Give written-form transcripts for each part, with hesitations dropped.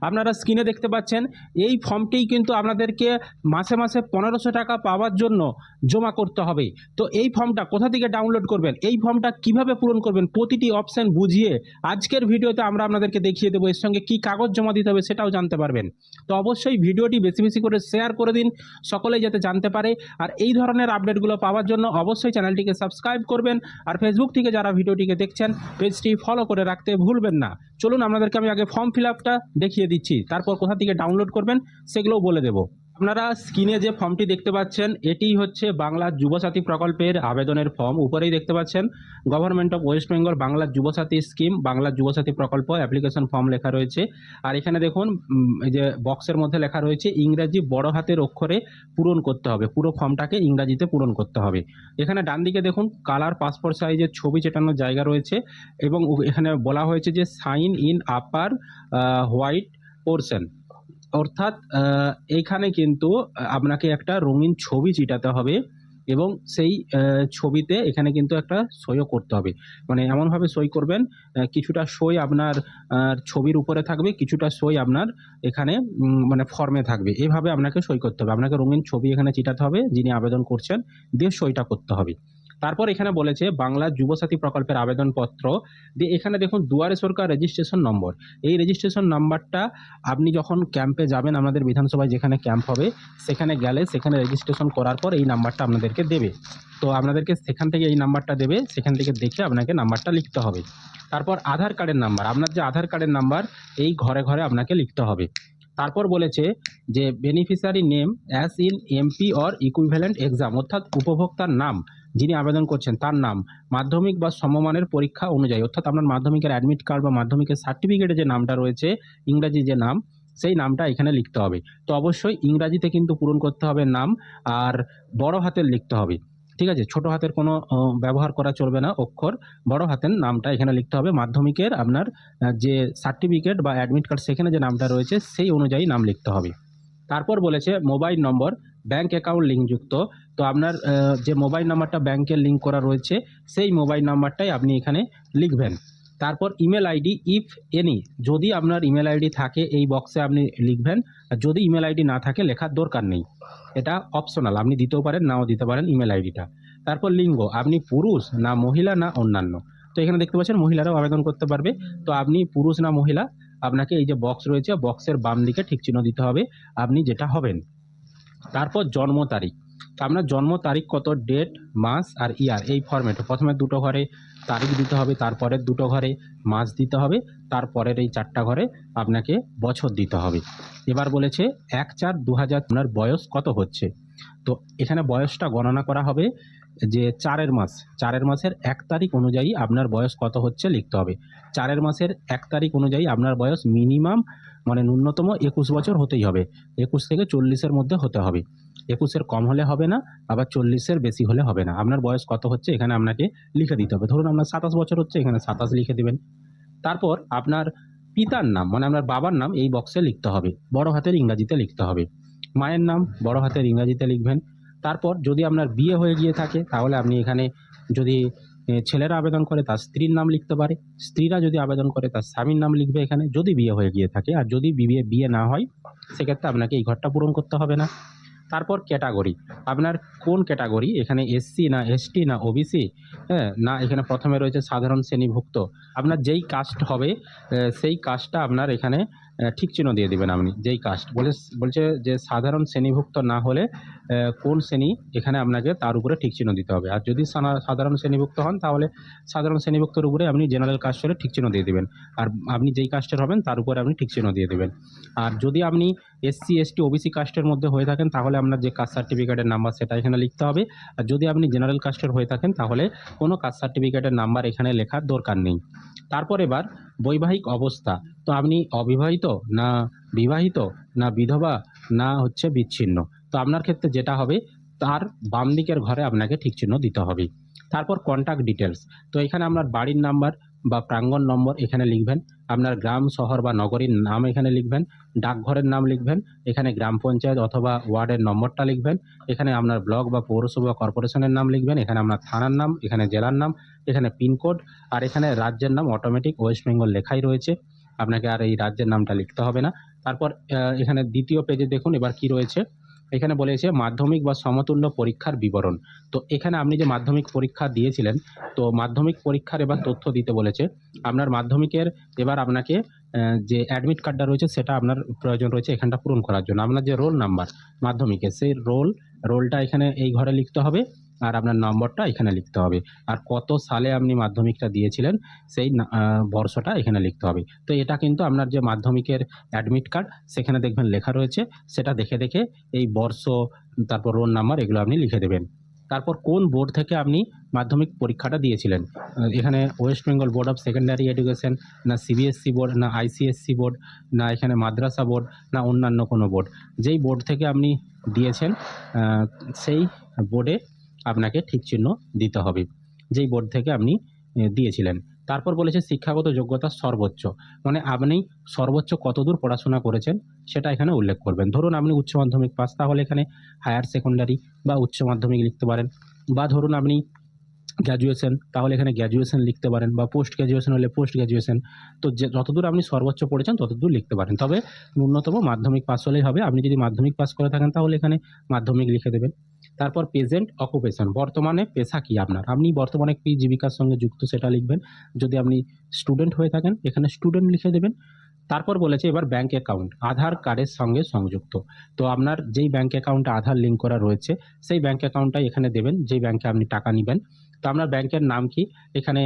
আপনারা স্ক্রিনে দেখতে পাচ্ছেন এই ফর্মটিই কিন্তু আপনাদেরকে মাসে মাসে 1500 টাকা পাওয়ার জন্য জমা করতে হবে। তো এই ফর্মটা কোথা থেকে ডাউনলোড করবেন, এই ফর্মটা কিভাবে পূরণ করবেন, প্রতিটি অপশন বুঝিয়ে আজকের ভিডিওতে আমরা আপনাদেরকে দেখিয়ে দেবো। এর সঙ্গে কি কাগজ জমা দিতে হবে সেটাও জানতে পারবেন। তো অবশ্যই ভিডিওটি বেশি বেশি করে শেয়ার করে দিন, সকলেই যাতে জানতে পারে। আর এই ধরনের আপডেটগুলো পাওয়ার জন্য অবশ্যই চ্যানেলটিকে সাবস্ক্রাইব করবেন। আর ফেসবুক থেকে যারা ভিডিওটিকে দেখছেন পেজটি ফলো করে রাখতে ভুলবেন না। চলুন আপনাদেরকে আমি আগে ফর্ম ফিল আপটা দেখিয়ে দিচ্ছি, তারপর কোথা থেকে ডাউনলোড করবেন সেগুলোও বলে দেবো। আপনারা স্ক্রিনে যে ফর্মটি দেখতে পাচ্ছেন এটিই হচ্ছে বাংলা যুবসাথী প্রকল্পের আবেদনের ফর্ম। উপরেই দেখতে পাচ্ছেন government of West Bengal Bangla Yuvasathi scheme, Bangla Yuvasathi প্রকল্প অ্যাপ্লিকেশন ফর্ম লেখা রয়েছে। আর এখানে দেখুন এই যে বক্সের মধ্যে লেখা রয়েছে ইংরাজি বড় হাতের অক্ষরে পূরণ করতে হবে, পুরো ফর্মটাকে ইংরাজিতে পূরণ করতে হবে। এখানে ডান দিকে দেখুন কালার পাসপোর্ট সাইজের ছবি চেটানোর জায়গা রয়েছে এবং এখানে বলা হয়েছে যে sign in upper white portion, অর্থাৎ এইখানে কিন্তু আপনাকে একটা রঙিন ছবি চিটাতে হবে এবং সেই ছবিতে এখানে কিন্তু একটা সইও করতে হবে। মানে এমনভাবে সই করবেন কিছুটা সই আপনার ছবির উপরে থাকবে, কিছুটা সই আপনার এখানে মানে ফর্মে থাকবে। এভাবে আপনাকে সই করতে হবে, আপনাকে রঙিন ছবি এখানে চিটাতে হবে যিনি আবেদন করছেন, দিয়ে সইটা করতে হবে। তারপর এখানে বলেছে বাংলা যুবসাথী প্রকল্পের আবেদনপত্র দিয়ে এখানে দেখুন দুয়ারে সরকার রেজিস্ট্রেশন নম্বর। এই রেজিস্ট্রেশন নাম্বারটা আপনি যখন ক্যাম্পে যাবেন, আমাদের বিধানসভায় যেখানে ক্যাম্প হবে সেখানে গেলে সেখানে রেজিস্ট্রেশন করার পর এই নাম্বারটা আপনাদেরকে দেবে। তো আপনাদেরকে সেখান থেকে এই নাম্বারটা দেবে, সেখান থেকে দেখে আপনাকে নাম্বারটা লিখতে হবে। তারপর আধার কার্ডের নাম্বার, আপনার যে আধার কার্ডের নাম্বার এই ঘরে ঘরে আপনাকে লিখতে হবে। তারপর বলেছে যে beneficiary name as in MP or equivalent exam, অর্থাৎ উপভোক্তার নাম যিনি আবেদন করছেন তার নাম মাধ্যমিক বা সমমানের পরীক্ষা অনুযায়ী, অর্থাৎ আপনার মাধ্যমিকের অ্যাডমিট কার্ড বা মাধ্যমিকের সার্টিফিকেটে যে নামটা রয়েছে ইংরাজি যে নাম সেই নামটা এখানে লিখতে হবে। তো অবশ্যই ইংরাজিতে কিন্তু পূরণ করতে হবে নাম, আর বড় হাতের লিখতে হবে, ঠিক আছে? ছোট হাতের কোনো ব্যবহার করা চলবে না অক্ষর, বড় হাতের নামটা এখানে লিখতে হবে। মাধ্যমিকের আপনার যে সার্টিফিকেট বা অ্যাডমিট কার্ড সেখানে যে নামটা রয়েছে সেই অনুযায়ী নাম লিখতে হবে। তারপর বলেছে মোবাইল নম্বর ব্যাংক অ্যাকাউন্ট লিঙ্কযুক্ত, তো আপনার যে মোবাইল নাম্বারটা ব্যাংকের লিঙ্ক করা রয়েছে সেই মোবাইল নাম্বারটাই আপনি এখানে লিখবেন। তারপর ইমেল আইডি ইফ এনি, যদি আপনার ইমেল আইডি থাকে এই বক্সে আপনি লিখবেন, আর যদি ইমেল আইডি না থাকে লেখার দরকার নেই, এটা অপশনাল, আপনি দিতেও পারেন নাও দিতে পারেন ইমেল আইডিটা। তারপর লিঙ্গ, আপনি পুরুষ না মহিলা না অন্যান্য, তো এখানে দেখতে পাচ্ছেন মহিলারাও আবেদন করতে পারবে। তো আপনি পুরুষ না মহিলা আপনাকে এই যে বক্স রয়েছে বক্সের বাম দিকে ঠিক চিহ্ন দিতে হবে আপনি যেটা হবেন। তারপর জন্ম তারিখ, তো আপনার জন্ম তারিখ কত, ডেট মাস আর ইয়ার এই ফরম্যাটে প্রথমে দুটো ঘরে তারিখ দিতে হবে, তারপরের দুটো ঘরে মাস দিতে হবে, তারপরের এই চারটা ঘরে আপনাকে বছর দিতে হবে। এবার বলেছে 1/4/2000 আপনার বয়স কত হচ্ছে। তো এখানে বয়সটা গণনা করা হবে যে চারের মাসের 1 তারিখ অনুযায়ী আপনার বয়স কত হচ্ছে লিখতে হবে। চারের মাসের 1 তারিখ অনুযায়ী আপনার বয়স মিনিমাম মানে ন্যূনতম 21 বছর হতেই হবে, 21 থেকে 40-এর মধ্যে হতে হবে। 21-এর কম হলে হবে না, আবার 40-এর বেশি হলে হবে না। আপনার বয়স কত হচ্ছে এখানে আপনাকে লিখে দিতে হবে। ধরুন আপনার 27 বছর হচ্ছে, এখানে 27 লিখে দেবেন। তারপর আপনার পিতার নাম মানে আপনার বাবার নাম এই বক্সে লিখতে হবে, বড় হাতের ইংরাজিতে লিখতে হবে। মায়ের নাম বড় হাতের ইংরাজিতে লিখবেন। তারপর যদি আপনার বিয়ে হয়ে গিয়ে থাকে তাহলে আপনি এখানে যদি ছেলেরা আবেদন করে তার স্ত্রীর নাম লিখতে পারে, স্ত্রীরা যদি আবেদন করে তার স্বামীর নাম লিখবে এখানে যদি বিয়ে হয়ে গিয়ে থাকে। আর যদি বিয়ে না হয় সেক্ষেত্রে আপনাকে এই ঘরটা পূরণ করতে হবে না। তারপর ক্যাটাগরি, আপনার কোন ক্যাটাগরি, এখানে এসসি না এসটি না ওবিসি, হ্যাঁ না এখানে প্রথমে রয়েছে সাধারণ শ্রেণীভুক্ত, আপনার যেই কাস্ট হবে সেই কাস্টটা আপনার এখানে ঠিক চিহ্ন দিয়ে দেবেন। আপনি যেই কাস্ট বলছে যে সাধারণ শ্রেণীভুক্ত না হলে কোন শ্রেণী এখানে আপনাকে তার উপরে ঠিক চিহ্ন দিতে হবে। আর যদি সাধারণ শ্রেণীভুক্ত হন তাহলে সাধারণ শ্রেণীভুক্তর উপরে আপনি জেনারেল কাস্ট হলে ঠিক চিহ্ন দিয়ে দেবেন, আর আপনি যেই কাস্টের হবেন তার উপরে আপনি ঠিক চিহ্ন দিয়ে দেবেন। আর যদি আপনি এসসি এসটি ওবিসি কাস্টের মধ্যে হয়ে থাকেন তাহলে আপনার যে কাস্ট সার্টিফিকেটের নাম্বার সেটা এখানে লিখতে হবে। আর যদি আপনি জেনারেল কাস্টের হয়ে থাকেন তাহলে কোনো কাস্ট সার্টিফিকেটের নাম্বার এখানে লেখার দরকার নেই। তারপর এবার বৈবাহিক অবস্থা, তো আপনি অবিবাহিত না বিবাহিত না বিধবা না হচ্ছে বিচ্ছিন্ন, তো আপনার ক্ষেত্রে যেটা হবে তার বাম দিকের ঘরে আপনাকে ঠিক চিহ্ন দিতে হবে। তারপর কন্ট্যাক্ট ডিটেলস, তো এখানে আপনার বাড়ির নাম্বার বা প্রাঙ্গণ নম্বর এখানে লিখবেন, আপনার গ্রাম শহর বা নগরীর নাম এখানে লিখবেন, ডাকঘরের নাম লিখবেন, এখানে গ্রাম পঞ্চায়েত অথবা ওয়ার্ডের নম্বরটা লিখবেন, এখানে আপনার ব্লক বা পৌরসভা কর্পোরেশনের নাম লিখবেন, এখানে আপনার থানার নাম, এখানে জেলার নাম, এখানে পিনকোড, আর এখানে রাজ্যের নাম অটোমেটিক ওয়েস্ট বেঙ্গল লেখাই রয়েছে। আপনাকে আর এই রাজ্যের নামটা লিখতে হবে না। তারপর এখানে দ্বিতীয় পেজে দেখুন এবার কি রয়েছে। এখানে বলেছে মাধ্যমিক বা সমতুল্য পরীক্ষার বিবরণ। তো এখানে আপনি যে মাধ্যমিক পরীক্ষা দিয়েছিলেন, তো মাধ্যমিক পরীক্ষার এবার তথ্য দিতে বলেছে। আপনার মাধ্যমিকের এবার আপনাকে যে অ্যাডমিট কার্ডটা রয়েছে সেটা আপনার প্রয়োজন রয়েছে এখানটা পূরণ করার জন্য। আপনার যে রোল নাম্বার মাধ্যমিকের, সেই রোলটা এখানে এই ঘরে লিখতে হবে, আর আপনার নম্বরটা এখানে লিখতে হবে, আর কত সালে আপনি মাধ্যমিকটা দিয়েছিলেন সেই বর্ষটা এখানে লিখতে হবে। তো এটা কিন্তু আপনার যে মাধ্যমিকের অ্যাডমিট কার্ড সেখানে দেখবেন লেখা রয়েছে, সেটা দেখে দেখে এই বর্ষ, তারপর রোল নাম্বার এগুলো আপনি লিখে দেবেন। তারপর কোন বোর্ড থেকে আপনি মাধ্যমিক পরীক্ষাটা দিয়েছিলেন, এখানে West Bengal board of secondary education, না সিবিএসসি বোর্ড, না আইসিএসসি বোর্ড, না এখানে মাদ্রাসা বোর্ড, না অন্যান্য কোনো বোর্ড। যেই বোর্ড থেকে আপনি দিয়েছেন সেই বোর্ডে আপনাকে ঠিক চিহ্ন দিতে হবে, যেই বোর্ড থেকে আপনি দিয়েছিলেন। তারপর বলেছে শিক্ষাগত যোগ্যতা সর্বোচ্চ, মানে আপনি সর্বোচ্চ কতদূর পড়াশোনা করেছেন সেটা এখানে উল্লেখ করবেন। ধরুন আপনি উচ্চ মাধ্যমিক পাস, তাহলে এখানে হায়ার সেকেন্ডারি বা উচ্চ মাধ্যমিক লিখতে পারেন। বা ধরুন আপনি গ্র্যাজুয়েশন, তাহলে এখানে গ্র্যাজুয়েশন লিখতে পারেন, বা পোস্ট গ্র্যাজুয়েশন হলে পোস্ট গ্র্যাজুয়েশন। তো যে যতদূর আপনি সর্বোচ্চ পড়েছেন ততদূর লিখতে পারেন, তবে ন্যূনতম মাধ্যমিক পাস হলেই হবে। আপনি যদি মাধ্যমিক পাস করে থাকেন তাহলে এখানে মাধ্যমিক লিখে দেবেন। তারপর প্রেজেন্ট অকুপেশন, বর্তমানে পেশা কি আপনার, আপনি বর্তমানে কি জীবিকার সঙ্গে যুক্ত সেটা লিখবেন। যদি আপনি স্টুডেন্ট হয়ে থাকেন এখানে স্টুডেন্ট লিখে দেবেন। তারপর বলেছে এবার ব্যাঙ্ক অ্যাকাউন্ট আধার কার্ডের সঙ্গে সংযুক্ত। তো আপনার যেই ব্যাঙ্ক অ্যাকাউন্টে আধার লিঙ্ক করা রয়েছে সেই ব্যাঙ্ক অ্যাকাউন্টটাই এখানে দেবেন, যেই ব্যাঙ্কে আপনি টাকা নেবেন। তো আপনার ব্যাংকের নাম কি, এখানে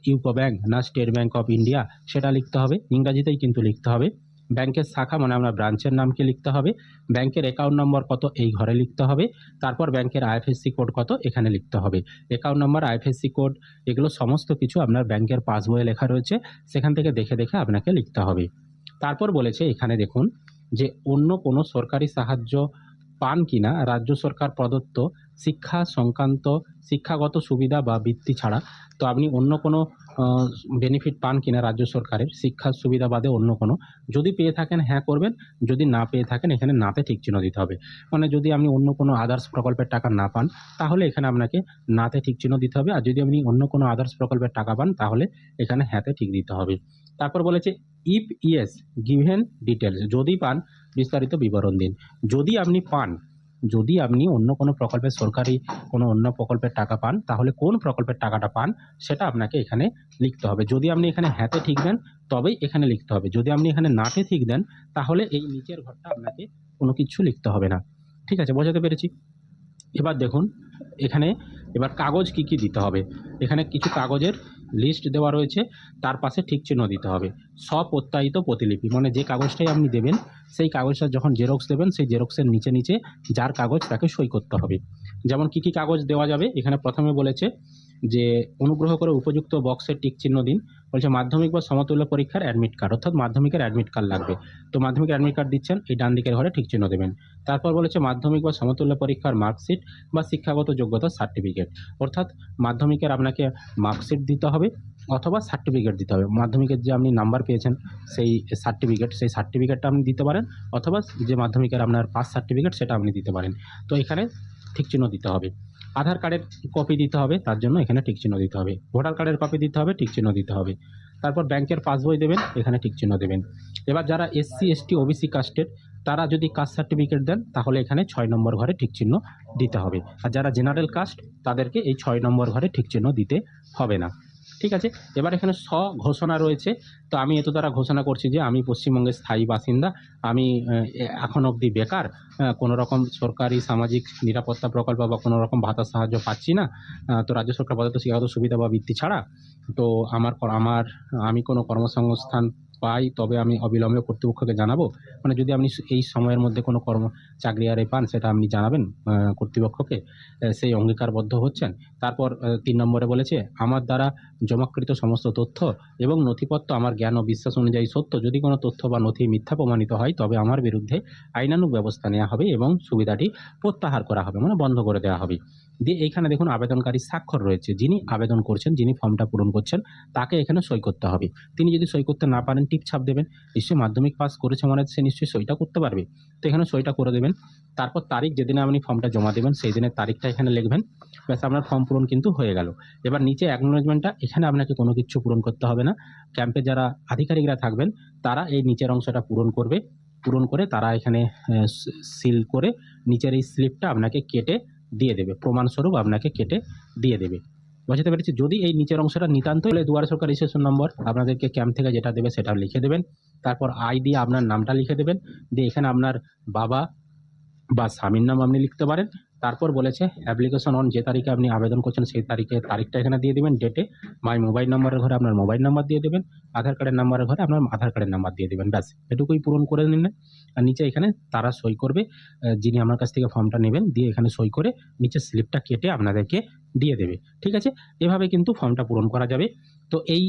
ইউকো ব্যাংক না স্টেট ব্যাংক অফ ইন্ডিয়া সেটা লিখতে হবে, ইংরাজিতেই কিন্তু লিখতে হবে। ব্যাংকের শাখা মানে আপনার ব্রাঞ্চের নাম কি লিখতে হবে। ব্যাংকের অ্যাকাউন্ট নম্বর কত এই ঘরে লিখতে হবে। তারপর ব্যাংকের আইএফএসসি কোড কত এখানে লিখতে হবে। অ্যাকাউন্ট নম্বর, আইএফএসসি কোড এগুলো সমস্ত কিছু আপনার ব্যাংকের পাসবইয়ে লেখা রয়েছে, সেখান থেকে দেখে দেখে আপনাকে লিখতে হবে। তারপর বলেছে এখানে দেখুন যে অন্য কোনো সরকারি সাহায্য পান কিনা রাজ্য সরকার প্রদত্ত শিক্ষা সংক্রান্ত শিক্ষাগত সুবিধা বা বৃত্তি ছাড়া। তো আপনি অন্য কোনো বেনিফিট পান কিনা রাজ্য সরকারের শিক্ষার সুবিধা বাদে অন্য কোনো, যদি পেয়ে থাকেন হ্যাঁ করবেন, যদি না পেয়ে থাকেন এখানে নাতে ঠিক চিহ্ন দিতে হবে। মানে যদি আপনি অন্য কোনো আদার্স প্রকল্পের টাকা না পান তাহলে এখানে আপনাকে নাতে ঠিক চিহ্ন দিতে হবে, আর যদি আপনি অন্য কোনো আদার্স প্রকল্পের টাকা পান তাহলে এখানে হ্যাঁতে ঠিক দিতে হবে। তারপর বলেছে ইফ ইয়েস গিভেন ডিটেলস, যদি পান বিস্তারিত বিবরণ দিন। যদি আপনি পান, যদি আপনি অন্য কোনো প্রকল্পের সরকারি কোনো অন্য প্রকল্পের টাকা পান তাহলে কোন প্রকল্পের টাকাটা পান সেটা আপনাকে এখানে লিখতে হবে। যদি আপনি এখানে হ্যাঁতে ঠিক দেন তবেই এখানে লিখতে হবে, যদি আপনি এখানে নাতে ঠিক দেন তাহলে এই নিচের ঘরটা আপনাকে কোনো কিছু লিখতে হবে না। ঠিক আছে, বোঝাতে পেরেছি? এবার দেখুন এখানে এবার কাগজ কি কি দিতে হবে। এখানে কিছু কাগজের লিস্ট দেওয়া রয়েছে, তার পাশে ঠিক চিহ্ন দিতে হবে। স্বপ্রত্যায়িত প্রতিলিপি মানে যে কাগজটাই আপনি দেবেন সেই কাগজটা যখন জেরক্স দেবেন সেই জেরক্সের নিচে নিচে যার কাগজ তাকে সই করতে হবে। যেমন কি কি কাগজ দেওয়া যাবে, এখানে প্রথমে বলেছে যে অনুগ্রহ করে উপযুক্ত বক্সে টিক চিহ্ন দিন। বলছে মাধ্যমিক বা সমতুল্য পরীক্ষার অ্যাডমিট কার্ড, অর্থাৎ মাধ্যমিকের অ্যাডমিট কার্ড লাগবে। তো মাধ্যমিকের অ্যাডমিট কার্ড দিচ্ছেন, এই ডান দিকের ঘরে ঠিক চিহ্ন দেবেন। তারপর বলেছে মাধ্যমিক বা সমতুল্য পরীক্ষার মার্কশিট বা শিক্ষাগত যোগ্যতার সার্টিফিকেট, অর্থাৎ মাধ্যমিকের আপনাকে মার্কশিট দিতে হবে অথবা সার্টিফিকেট দিতে হবে। মাধ্যমিকের যে আপনি নাম্বার পেয়েছেন সেই সার্টিফিকেটটা আপনি দিতে পারেন, অথবা যে মাধ্যমিকের আপনার পাস সার্টিফিকেট সেটা আপনি দিতে পারেন। তো এখানে ঠিক চিহ্ন দিতে হবে। আধার কার্ডের কপি দিতে হবে, তার জন্য এখানে টিক চিহ্ন দিতে হবে। ভোটার কার্ডের কপি দিতে হবে, ঠিক চিহ্ন দিতে হবে। তারপর ব্যাংকের পাসবই দেবেন, এখানে ঠিক চিহ্ন দেবেন। এবার যারা এসসি এসটি ওবিসি কাস্টের তারা যদি কাস্ট সার্টিফিকেট দেন তাহলে এখানে 6 নম্বর ঘরে ঠিক চিহ্ন দিতে হবে, আর যারা জেনারেল কাস্ট তাদেরকে এই 6 নম্বর ঘরে ঠিক চিহ্ন দিতে হবে না। ঠিক আছে, এবার এখানে ঘোষণা রয়েছে। তো আমি এত দ্বারা ঘোষণা করছি যে আমি পশ্চিমবঙ্গের স্থায়ী বাসিন্দা, আমি এখন অবধি বেকার, কোনো রকম সরকারি সামাজিক নিরাপত্তা প্রকল্প বা কোনো রকম ভাতা সাহায্য পাচ্ছি না। তো রাজ্য সরকার প্রদত্ত শিক্ষাগত সুবিধা বা বৃত্তি ছাড়া। তো আমি কোনো কর্মসংস্থান পাই তবে আমি অবিলম্বে কর্তৃপক্ষকে জানাবো। মানে যদি আপনি এই সময়ের মধ্যে কোনো চাকরি আরে পান সেটা আপনি জানাবেন কর্তৃপক্ষকে, সেই অঙ্গীকারবদ্ধ হচ্ছেন। তারপর 3 নম্বরে বলেছে আমার দ্বারা জমাকৃত সমস্ত তথ্য এবং নথিপত্র আমার জ্ঞান ও বিশ্বাস অনুযায়ী সত্য। যদি কোনো তথ্য বা নথি মিথ্যা প্রমাণিত হয় তবে আমার বিরুদ্ধে আইনানুগ ব্যবস্থা নেওয়া হবে এবং সুবিধাটি প্রত্যাহার করা হবে, মানে বন্ধ করে দেওয়া হবে। দিয়ে এইখানে দেখুন আবেদনকারী স্বাক্ষর রয়েছে, যিনি আবেদন করছেন, যিনি ফর্মটা পূরণ করছেন, তাকে এখানে সই করতে হবে। তিনি যদি সই করতে না পারেন টিপ ছাপ দেবেন। নিশ্চয়ই মাধ্যমিক পাস করেছে মানে সে নিশ্চয়ই সইটা করতে পারবে, তো এখানে সইটা করে দেবেন। তারপর তারিখ যেদিনে আপনি ফর্মটা জমা দেবেন সেই দিনের তারিখটা এখানে লিখবেন। ব্যাস, আপনার ফর্ম পূরণ কিন্তু হয়ে গেল। এবার নিচে অ্যাকনোলেজমেন্টটা, এখানে আপনাকে কোনো কিছু পূরণ করতে হবে না। ক্যাম্পে যারা আধিকারিকরা থাকবেন তারা এই নিচের অংশটা পূরণ করবে। পূরণ করে তারা এখানে সিল করে নিচের এই স্লিপটা আপনাকে কেটে দিয়ে দেবে, প্রমাণস্বরূপ আপনাকে কেটে দিয়ে দেবে। বুঝতে পেরেছি? যদি এই নিচের অংশটা নিতান্ত হলে দুয়ারে সরকার রেজিস্ট্রেশন নম্বর আপনাদেরকে ক্যাম্প থেকে যেটা দেবে সেটা লিখে দেবেন। তারপর আই দিয়ে আপনার নামটা লিখে দেবেন, দিয়ে এখানে আপনার বাবা বা স্বামীর নাম আপনি লিখতে পারেন। তারপর বলেছে অ্যাপ্লিকেশন অন, যে তারিখে আপনি আবেদন করছেন সেই তারিখটা এখানে দিয়ে দেবেন, ডেটে। মাই মোবাইল নাম্বারের ঘরে আপনার মোবাইল নাম্বার দিয়ে দেবেন, আধার কার্ডের নাম্বারের ঘরে আপনার আধার কার্ডের নাম্বার দিয়ে দেবেন। ব্যাস, এটুকুই পূরণ করে নিলেন। আর নিচে এখানে তারা সই করবে, যিনি আমার কাছ থেকে ফর্মটা নেবেন, দিয়ে এখানে সই করে নিচে স্লিপটা কেটে আপনাদেরকে দিয়ে দেবে। ঠিক আছে? এভাবে কিন্তু ফর্মটা পূরণ করা যাবে। তো এই